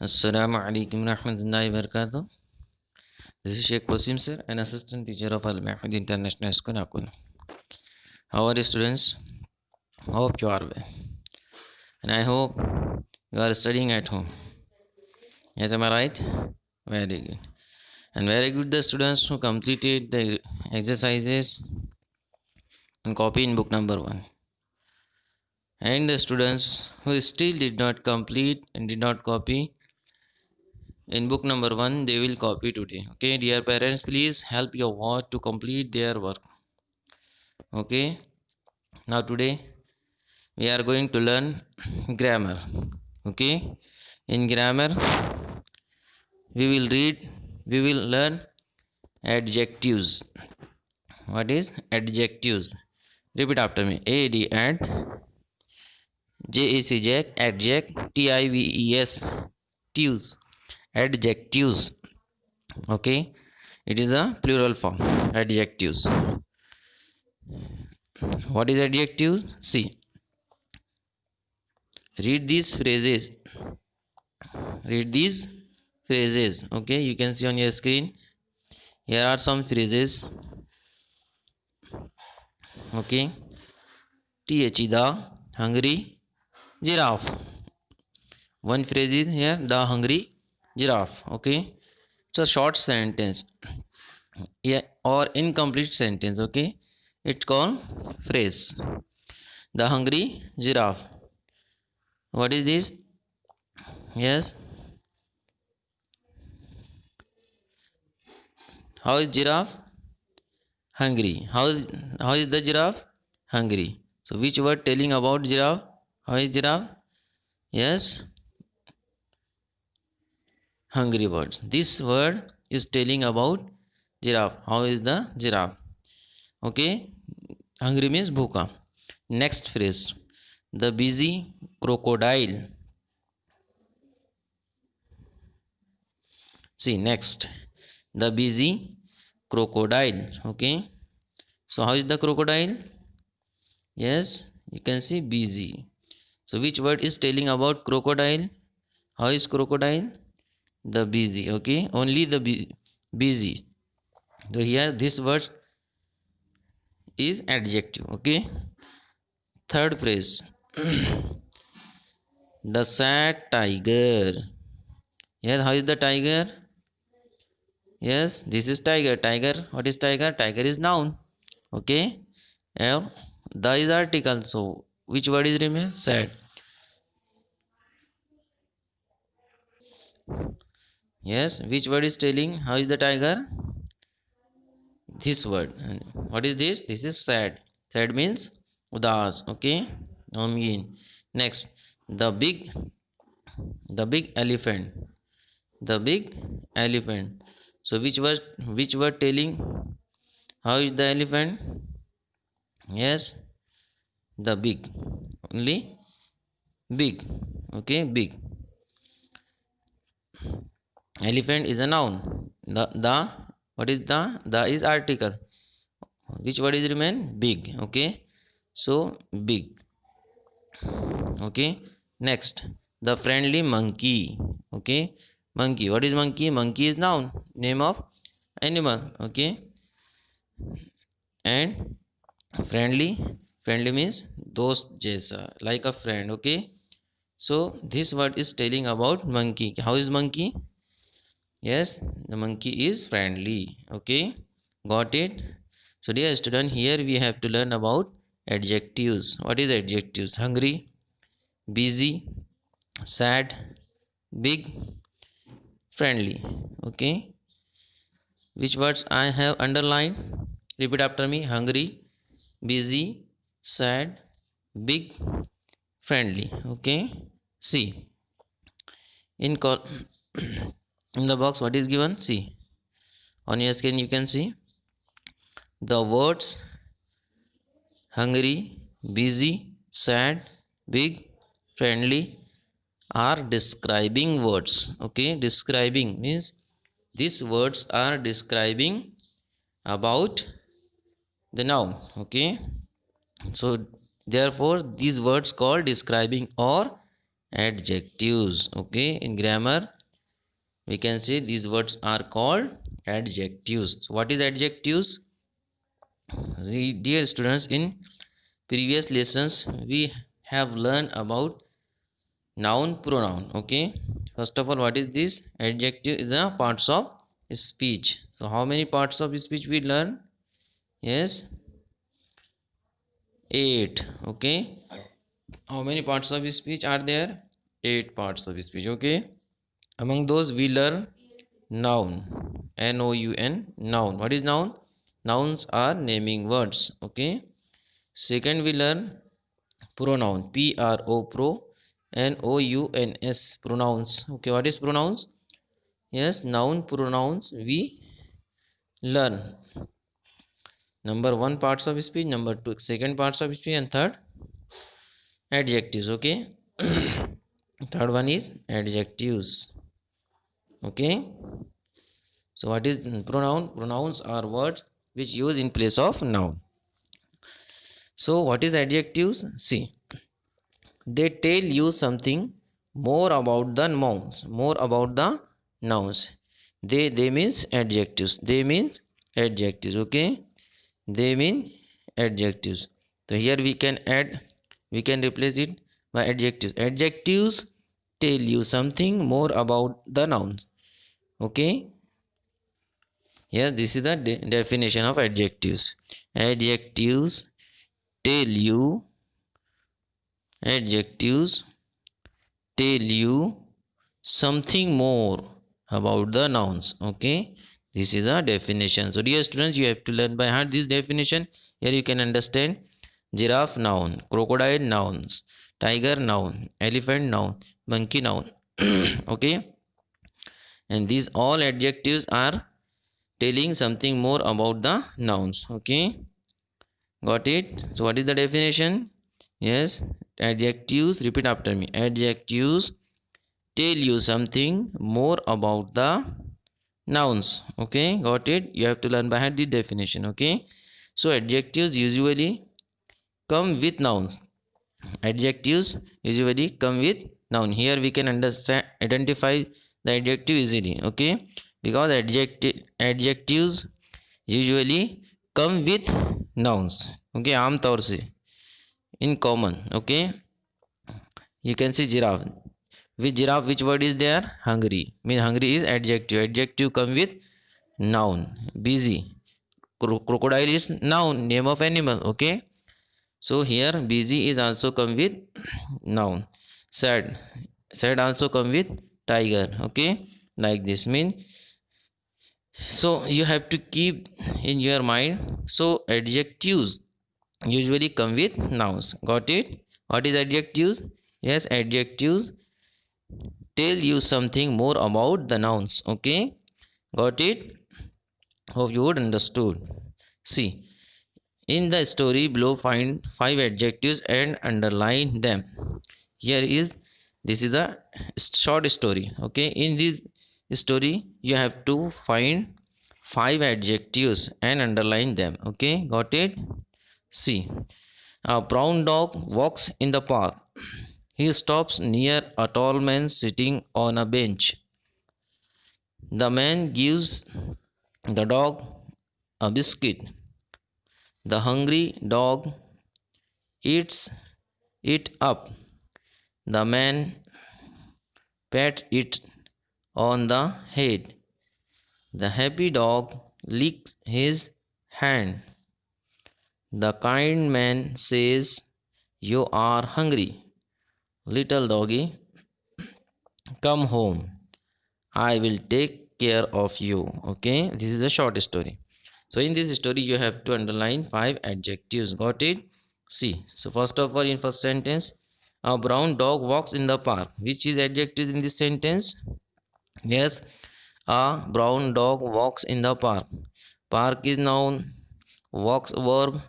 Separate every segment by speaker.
Speaker 1: Assalamu alaikum warahmatullahi wabarakatuh. This is Sheikh Wasim sir, an assistant teacher of Al Mahmoud International School, Akun. How are you students? Hope you are well. And I hope you are studying at home. Yes, am I right? Very good. And very good the students who completed the exercises and copy in book number 1. And the students who still did not complete and did not copy in book number 1, they will copy today. Okay, dear parents, please help your watch to complete their work. Okay, now today we are going to learn grammar. Okay, in grammar we will learn adjectives. What is adjectives? Repeat after me. A D and JAC jack, adject, TIVES, tues, adjectives. Okay, it is a plural form. Adjectives. What is adjective? See, read these phrases. Read these phrases. Okay, you can see on your screen. Here are some phrases. Okay, the hungry giraffe. One phrase is here, the hungry giraffe. Okay, it's a short sentence. Yeah, or incomplete sentence. Okay, it's called phrase. The hungry giraffe. What is this? Yes. How is giraffe? Hungry. How is the giraffe? Hungry. So which word telling about giraffe? How is giraffe? Yes. Hungry words. This word is telling about giraffe. How is the giraffe? Okay. Hungry means bhuka. Next phrase. The busy crocodile. See next. The busy crocodile. Okay. So how is the crocodile? Yes, you can see busy. So which word is telling about crocodile? How is crocodile? The busy. Okay, only the busy. So here this word is adjective. Okay. Third phrase. The sad tiger. Yes, how is the tiger? Yes, this is tiger. Tiger. What is tiger? Tiger is noun. Okay. And the is article. So which word is remain? Sad. Yes, which word is telling how is the tiger? This word. What is this? This is sad. Sad means udas. Okay. Next, the big elephant. The big elephant. So which word telling how is the elephant? Yes, the big. Only big. Okay, big. Elephant is a noun. The what is the is article. Which word is remain? Big. Okay, so big. Okay, next, the friendly monkey. Okay, monkey. What is monkey? Monkey is noun, name of animal. Okay, and friendly means dost jaisa, like a friend. Okay, so this word is telling about monkey. How is monkey? Yes, the monkey is friendly. Okay, got it. So dear student, here we have to learn about adjectives. What is adjectives? Hungry, busy, sad, big, friendly. Okay, which words I have underlined? Repeat after me. Hungry, busy, sad, big, friendly. Okay, see in in the box what is given. See on your screen, you can see the words hungry, busy, sad, big, friendly are describing words. Okay, describing means these words are describing about the noun. Okay, so therefore these words called describing or adjectives. Okay, in grammar we can say these words are called adjectives. So what is adjectives? Dear students, in previous lessons we have learned about noun pronoun. Okay, first of all, what is this? Adjective is a parts of speech. So how many parts of speech we learn? Yes, 8. Okay, how many parts of speech are there? 8 parts of speech. Okay, among those we learn noun, noun, noun. What is noun? Nouns are naming words. Okay, second we learn pronoun, pro nouns, pronouns. Okay, what is pronouns? Yes, noun pronouns we learn. Number 1 parts of speech, number 2 second parts of speech, and third adjectives. Okay, third one is adjectives. Okay, so what is pronoun? Pronouns are words which use in place of noun. So what is adjectives? See, they tell you something more about the nouns, more about the nouns. They means adjectives. They mean adjectives. Okay, they mean adjectives. So here we can add, we can replace it by adjectives. Adjectives tell you something more about the nouns. Okay, yes, this is the definition of adjectives. Adjectives tell you, adjectives tell you something more about the nouns. Okay, this is a definition. So dear students, you have to learn by heart this definition. Here you can understand giraffe noun, crocodile nouns, tiger noun, elephant noun, monkey noun. Okay, and these all adjectives are telling something more about the nouns. Okay, got it? So what is the definition? Yes, adjectives, repeat after me. Adjectives tell you something more about the nouns. Okay, got it? You have to learn by heart the definition. Okay, so adjectives usually come with nouns. Adjectives usually come with noun. Here we can understand, identify the adjective easily. Okay, because adjectives usually come with nouns. Okay, आम तौर से, in common. Okay, you can see giraffe. With giraffe, which word is there? Hungry. Mean hungry is adjective. Adjective come with noun. Busy. Crocodile is noun, name of animal. Okay, so here busy is also come with noun. Sad, sad also come with tiger. Okay, like this mean. So you have to keep in your mind. So adjectives usually come with nouns. Got it? What is adjectives? Yes, adjectives tell you something more about the nouns. Okay, got it? Hope you would understood. See, in the story below, find 5 adjectives and underline them. Here is, this is a short story. Okay, in this story you have to find 5 adjectives and underline them. Okay, got it? See, a brown dog walks in the park. He stops near a tall man sitting on a bench. The man gives the dog a biscuit. The hungry dog eats it up. The man pats it on the head. The happy dog licks his hand. The kind man says, "You are hungry. Little doggy, come home. I will take care of you." Okay, this is a short story. So in this story you have to underline 5 adjectives. Got it? See, so first of all, in first sentence, a brown dog walks in the park. Which is adjective in this sentence? Yes, a brown dog walks in the park. Park is noun, walks verb,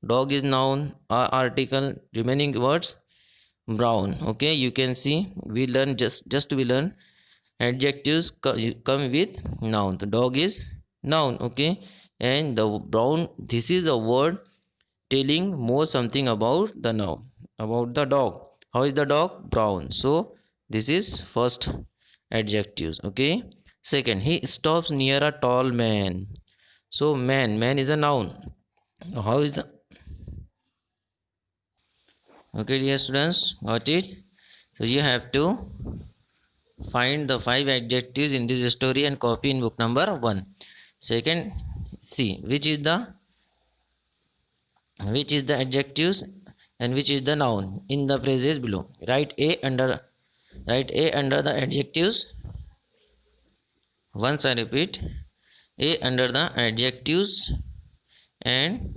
Speaker 1: dog is noun, article, remaining words brown. Okay, you can see we learn just we learn adjectives come with noun. The dog is noun. Okay, and the brown, this is a word telling more something about the noun, about the dog. How is the dog? Brown. So This is first adjectives. Okay. Second, he stops near a tall man. So man is a noun. How is the okay, dear students, got it? So you have to find the 5 adjectives in this story and copy in book number 1. Second, see which is the adjectives and which is the noun in the phrases below. Write A under the adjectives. Once I repeat, A under the adjectives and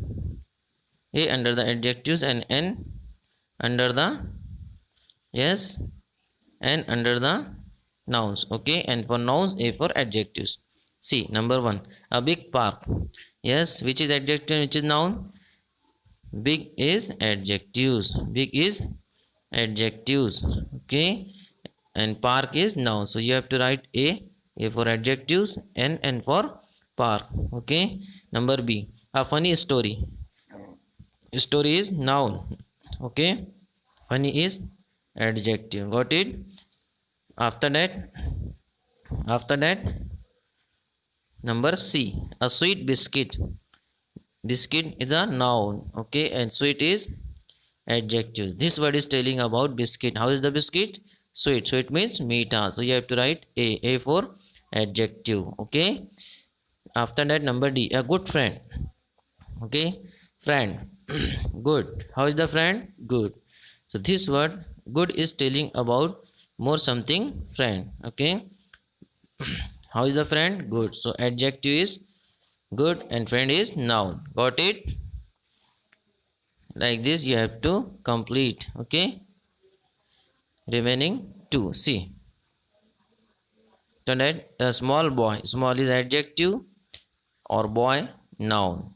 Speaker 1: A under the adjectives and N under the N under the nouns. Okay, and for nouns A for adjectives. See number 1, a big park. Yes, which is adjective, which is noun? Big is adjectives. Okay, and park is noun. So you have to write A for adjectives, N for park. Okay. Number B, a funny story. Story is noun. Okay, funny is adjective. Got it? After that number C, a sweet biscuit. Biscuit is a noun. Okay, and sweet is adjectives. This word is telling about biscuit. How is the biscuit? Sweet. So it means meeta. So you have to write A for adjective. Okay. After that number D, a good friend. Okay, friend. Good. How is the friend? Good. So this word good is telling about more something friend. Okay. How is the friend? Good. So adjective is good and friend is noun. Got it? Like this you have to complete. Okay, remaining 2. See, so that a small boy, small is adjective or boy noun.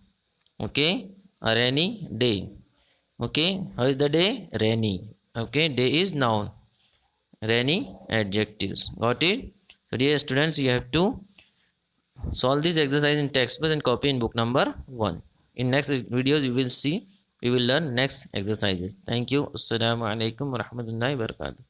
Speaker 1: Okay, a rainy day. Okay, how is the day? Rainy. Okay, day is noun, rainy adjectives. Got it? So dear students, you have to solve this exercise in textbook and copy in book number 1. In next videos you will see, we will learn next exercises. Thank you. Assalamu alaikum warahmatullahi wabarakatuh.